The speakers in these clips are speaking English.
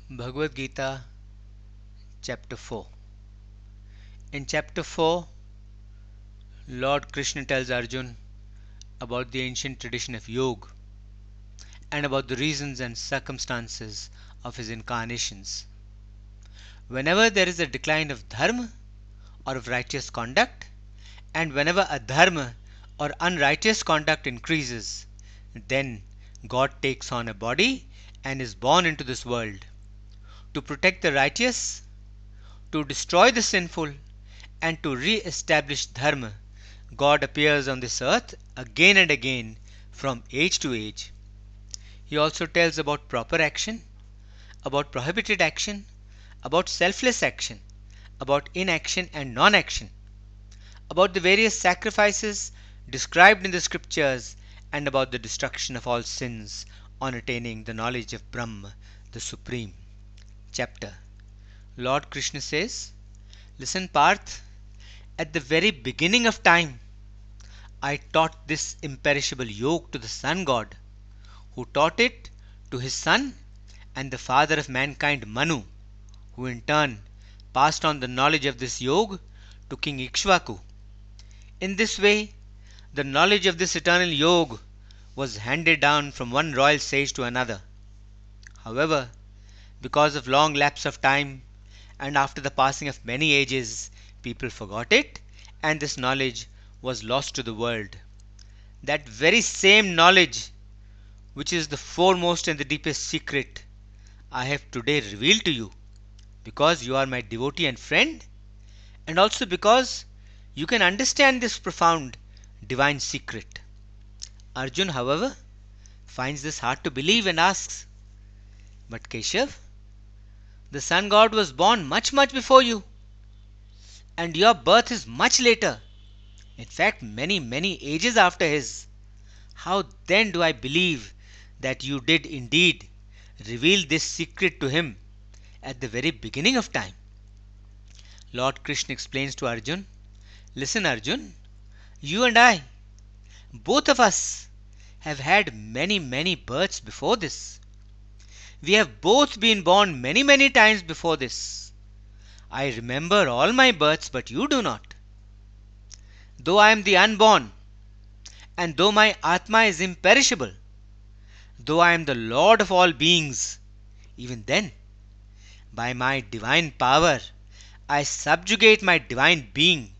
Bhagavad Gita, Chapter 4. In Chapter 4, Lord Krishna tells Arjun about the ancient tradition of yoga and about the reasons and circumstances of his incarnations. Whenever there is a decline of dharma or of righteous conduct, and whenever a dharma or unrighteous conduct increases, then God takes on a body and is born into this world to protect the righteous, to destroy the sinful, and to re-establish dharma. God appears on this earth again and again from age to age. He also tells about proper action, about prohibited action, about selfless action, about inaction and non-action, about the various sacrifices described in the scriptures, and about the destruction of all sins on attaining the knowledge of Brahma, the Supreme. Chapter. Lord Krishna says, "Listen, Parth, at the very beginning of time, I taught this imperishable yoga to the Sun God, who taught it to his son and the father of mankind Manu, who in turn passed on the knowledge of this yoga to King Ikshvaku. In this way, the knowledge of this eternal yoga was handed down from one royal sage to another. However, because of long lapse of time and after the passing of many ages, people forgot it, and this knowledge was lost to the world. That very same knowledge, which is the foremost and the deepest secret, I have today revealed to you, because you are my devotee and friend, and also because you can understand this profound divine secret." Arjun, however, finds this hard to believe and asks, "But Keshav, the Sun God was born much before you, and your birth is much later, in fact many ages after his. How then do I believe that you did indeed reveal this secret to him at the very beginning of time?" Lord Krishna explains to Arjun, "Listen, Arjun, you and I, both of us, have had many births before this. We have both been born many times before this. I remember all my births, but you do not. Though I am the unborn, and though my Atma is imperishable, though I am the Lord of all beings, even then, by my divine power, I subjugate my divine being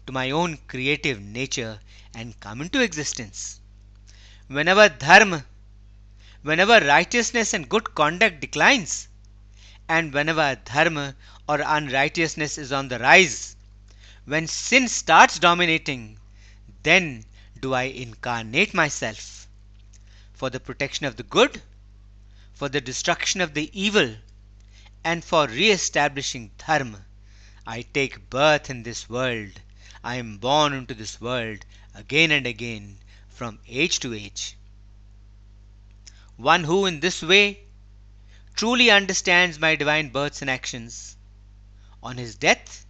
to my own creative nature and come into existence. Whenever dharma, whenever righteousness and good conduct declines, and whenever dharma or unrighteousness is on the rise, when sin starts dominating, then do I incarnate myself for the protection of the good, for the destruction of the evil, and for re-establishing dharma. I take birth in this world. I am born into this world again and again from age to age." One who in this way truly understands my divine births and actions, on his death,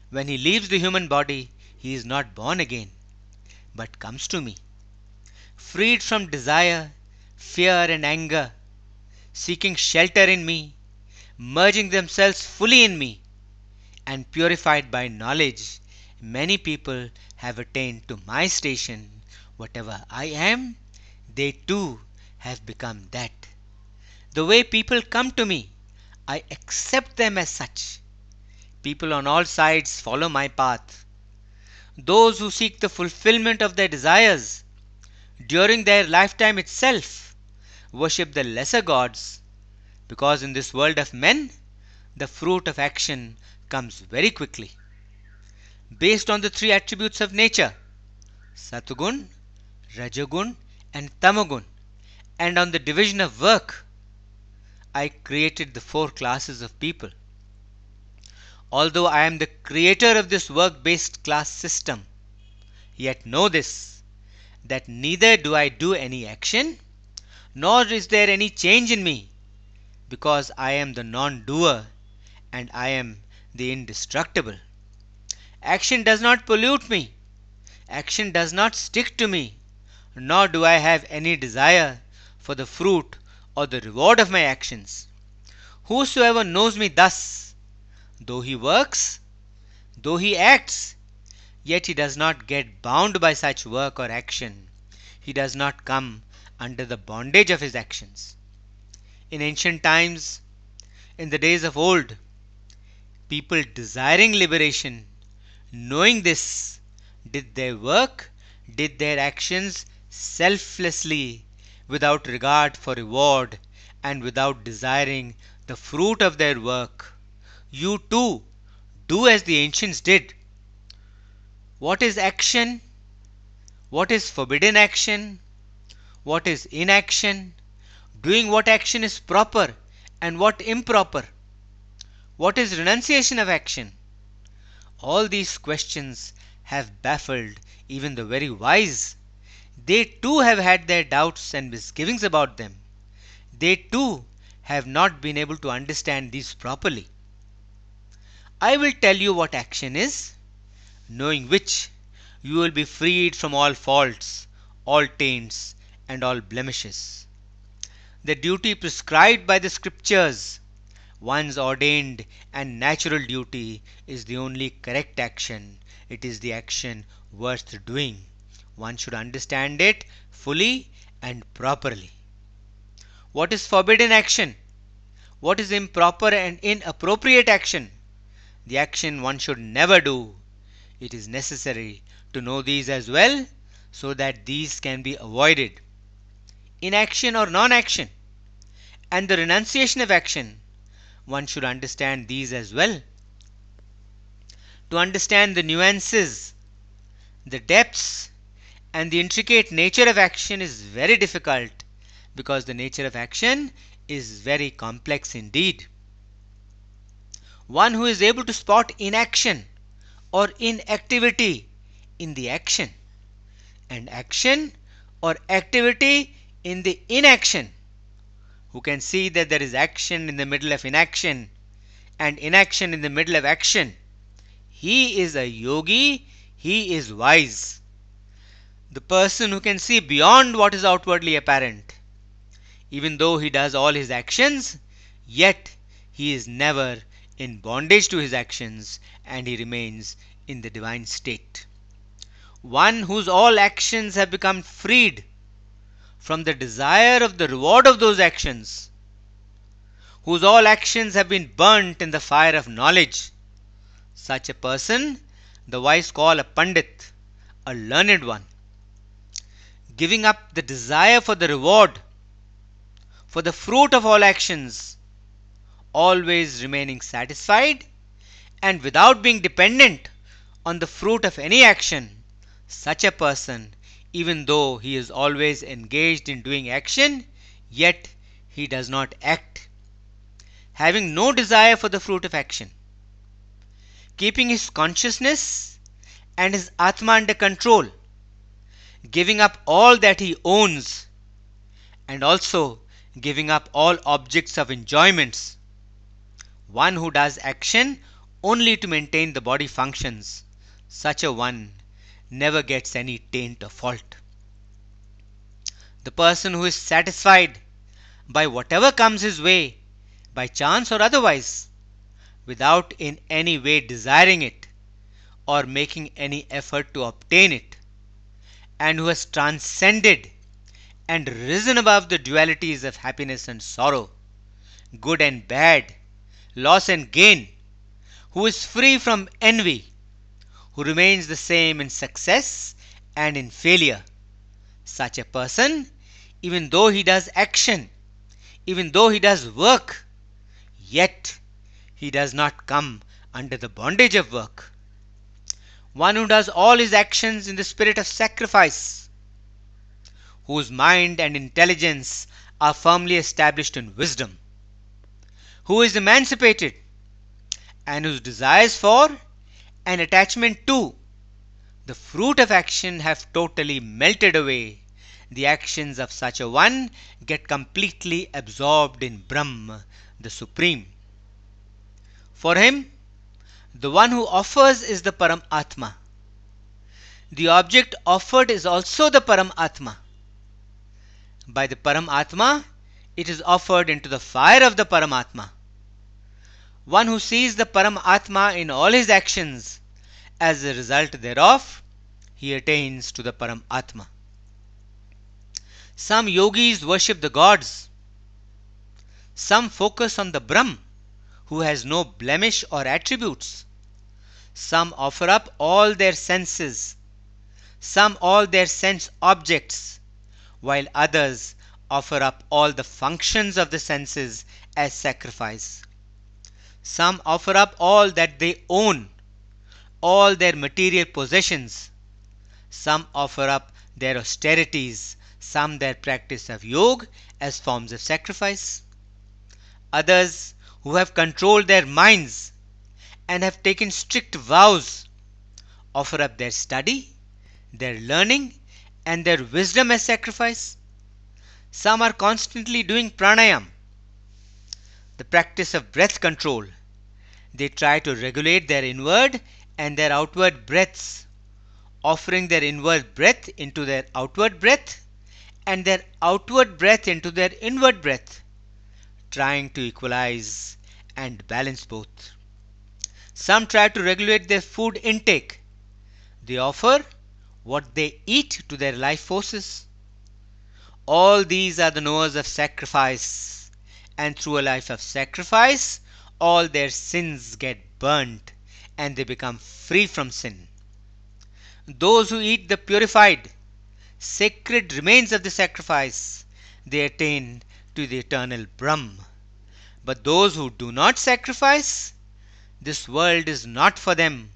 when he leaves the human body, he is not born again, but comes to me, freed from desire, fear and anger, seeking shelter in me, merging themselves fully in me, and purified by knowledge. Many people have attained to my station. Whatever I am, they too have become that. The way people come to me, I accept them as such. People on all sides follow my path. Those who seek the fulfillment of their desires during their lifetime itself worship the lesser gods, because in this world of men, the fruit of action comes very quickly. Based on the three attributes of nature, Satugun, Rajagun, and Tamagun, and on the division of work, I created the four classes of people. Although I am the creator of this work-based class system, yet know this, that neither do I do any action, nor is there any change in me, because I am the non-doer and I am the indestructible. Action does not pollute me, action does not stick to me, nor do I have any desire for the fruit or the reward of my actions. Whosoever knows me thus, though he works, though he acts, yet he does not get bound by such work or action. He does not come under the bondage of his actions. In ancient times, in the days of old, people desiring liberation, knowing this, did their work, did their actions selflessly, without regard for reward and without desiring the fruit of their work. You too do as the ancients did. What is action? What is forbidden action? What is inaction? Doing what action is proper and what improper? What is renunciation of action? All these questions have baffled even the very wise. They too have had their doubts and misgivings about them. They too have not been able to understand these properly. I will tell you what action is, knowing which you will be freed from all faults, all taints, and all blemishes. The duty prescribed by the scriptures, one's ordained and natural duty, is the only correct action. It is the action worth doing. One should understand it fully and properly. What is forbidden action? What is improper and inappropriate action? The action one should never do. It is necessary to know these as well, so that these can be avoided. Inaction or non-action, and the renunciation of action, one should understand these as well. To understand the nuances, the depths, and the intricate nature of action is very difficult, because the nature of action is very complex indeed. One who is able to spot inaction or inactivity in the action, and action or activity in the inaction, who can see that there is action in the middle of inaction and inaction in the middle of action, he is a yogi, he is wise. The person who can see beyond what is outwardly apparent, even though he does all his actions, yet he is never in bondage to his actions, and he remains in the divine state. One whose all actions have become freed from the desire of the reward of those actions, whose all actions have been burnt in the fire of knowledge, such a person the wise call a pandit, a learned one. Giving up the desire for the reward, for the fruit of all actions, always remaining satisfied and without being dependent on the fruit of any action, such a person, even though he is always engaged in doing action, yet he does not act, having no desire for the fruit of action, keeping his consciousness and his Atma under control, giving up all that he owns, and also giving up all objects of enjoyments. One who does action only to maintain the body functions, such a one never gets any taint or fault. The person who is satisfied by whatever comes his way, by chance or otherwise, without in any way desiring it or making any effort to obtain it, and who has transcended and risen above the dualities of happiness and sorrow, good and bad, loss and gain, who is free from envy, who remains the same in success and in failure, such a person, even though he does action, even though he does work, yet he does not come under the bondage of work. One who does all his actions in the spirit of sacrifice, whose mind and intelligence are firmly established in wisdom, who is emancipated, and whose desires for and attachment to the fruit of action have totally melted away, the actions of such a one get completely absorbed in Brahm, the Supreme. For him, the one who offers is the Paramatma. The object offered is also the Paramatma. By the Paramatma, it is offered into the fire of the Paramatma. One who sees the Paramatma in all his actions, as a result thereof, he attains to the Paramatma. Some yogis worship the gods. Some focus on the Brahm, who has no blemish or attributes. Some offer up all their senses, some all their sense objects, while others offer up all the functions of the senses as sacrifice. Some offer up all that they own, all their material possessions. Some offer up their austerities, some their practice of yoga as forms of sacrifice. Others, who have controlled their minds and have taken strict vows, offer up their study, their learning, and their wisdom as sacrifice. Some are constantly doing pranayam, the practice of breath control. They try to regulate their inward and their outward breaths, offering their inward breath into their outward breath and their outward breath into their inward breath, trying to equalize and balance both. Some try to regulate their food intake. They offer what they eat to their life forces. All these are the knowers of sacrifice, and through a life of sacrifice, all their sins get burnt and they become free from sin. Those who eat the purified, sacred remains of the sacrifice, they attain to the eternal Brahm. But those who do not sacrifice, this world is not for them,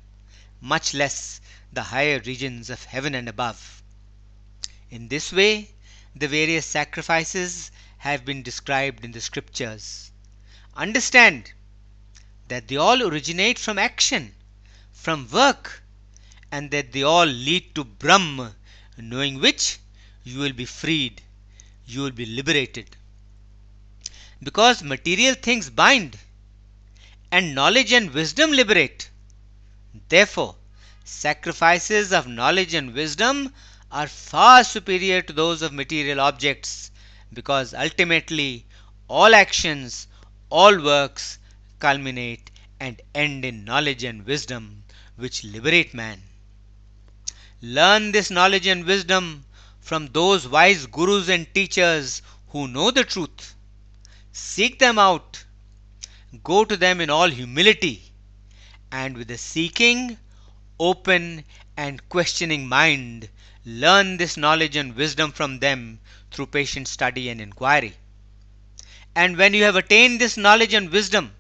much less the higher regions of heaven and above. In this way, the various sacrifices have been described in the scriptures. Understand that they all originate from action, from work, and that they all lead to Brahm, knowing which you will be freed, you will be liberated. Because material things bind, and knowledge and wisdom liberate. Therefore, sacrifices of knowledge and wisdom are far superior to those of material objects, because ultimately all actions, all works culminate and end in knowledge and wisdom which liberate man. Learn this knowledge and wisdom from those wise gurus and teachers who know the truth. Seek them out. Go to them in all humility, and with a seeking, open, and questioning mind, learn this knowledge and wisdom from them through patient study and inquiry. And when you have attained this knowledge and wisdom,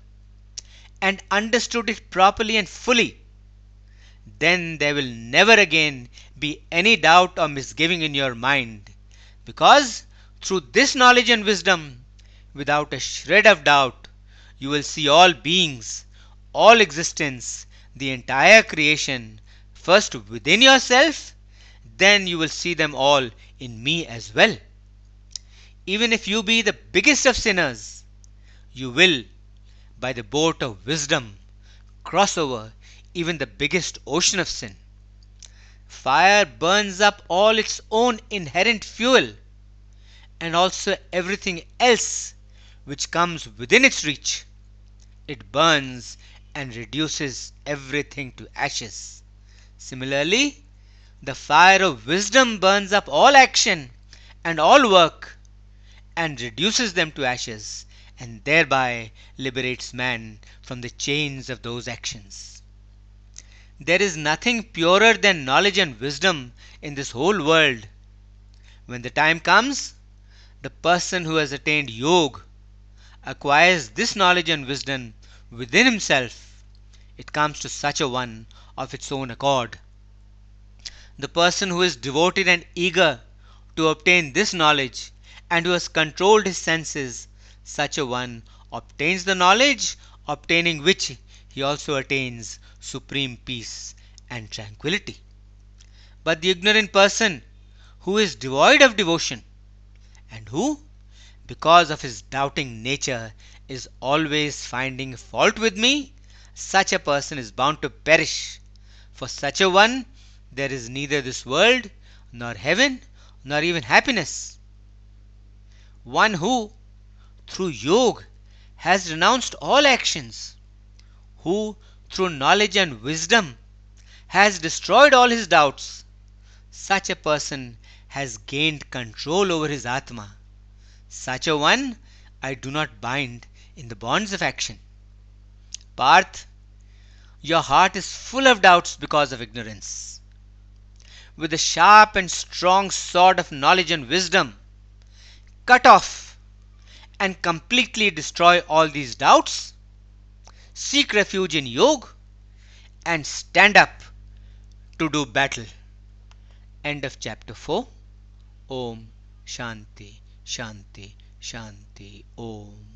and understood it properly and fully, then there will never again be any doubt or misgiving in your mind, because through this knowledge and wisdom, without a shred of doubt, you will see all beings, all existence, the entire creation, first within yourself, then you will see them all in me as well. Even if you be the biggest of sinners, you will, by the boat of wisdom, cross over even the biggest ocean of sin. Fire burns up all its own inherent fuel, and also everything else which comes within its reach. It burns and reduces everything to ashes. Similarly, the fire of wisdom burns up all action and all work and reduces them to ashes, and thereby liberates man from the chains of those actions. There is nothing purer than knowledge and wisdom in this whole world. When the time comes, the person who has attained yoga acquires this knowledge and wisdom within himself. It comes to such a one of its own accord. The person who is devoted and eager to obtain this knowledge and who has controlled his senses, such a one obtains the knowledge, obtaining which he also attains supreme peace and tranquility. But the ignorant person who is devoid of devotion, and who, because of his doubting nature, is always finding fault with me, such a person is bound to perish. For such a one, there is neither this world, nor heaven, nor even happiness. One who, through yoga, has renounced all actions, who, through knowledge and wisdom, has destroyed all his doubts. Such a person has gained control over his Atma. Such a one I do not bind in the bonds of action. Parth, your heart is full of doubts because of ignorance. With the sharp and strong sword of knowledge and wisdom, cut off and completely destroy all these doubts. Seek refuge in Yoga and stand up to do battle. End of chapter 4. Om Shanti Shanti Shanti Om.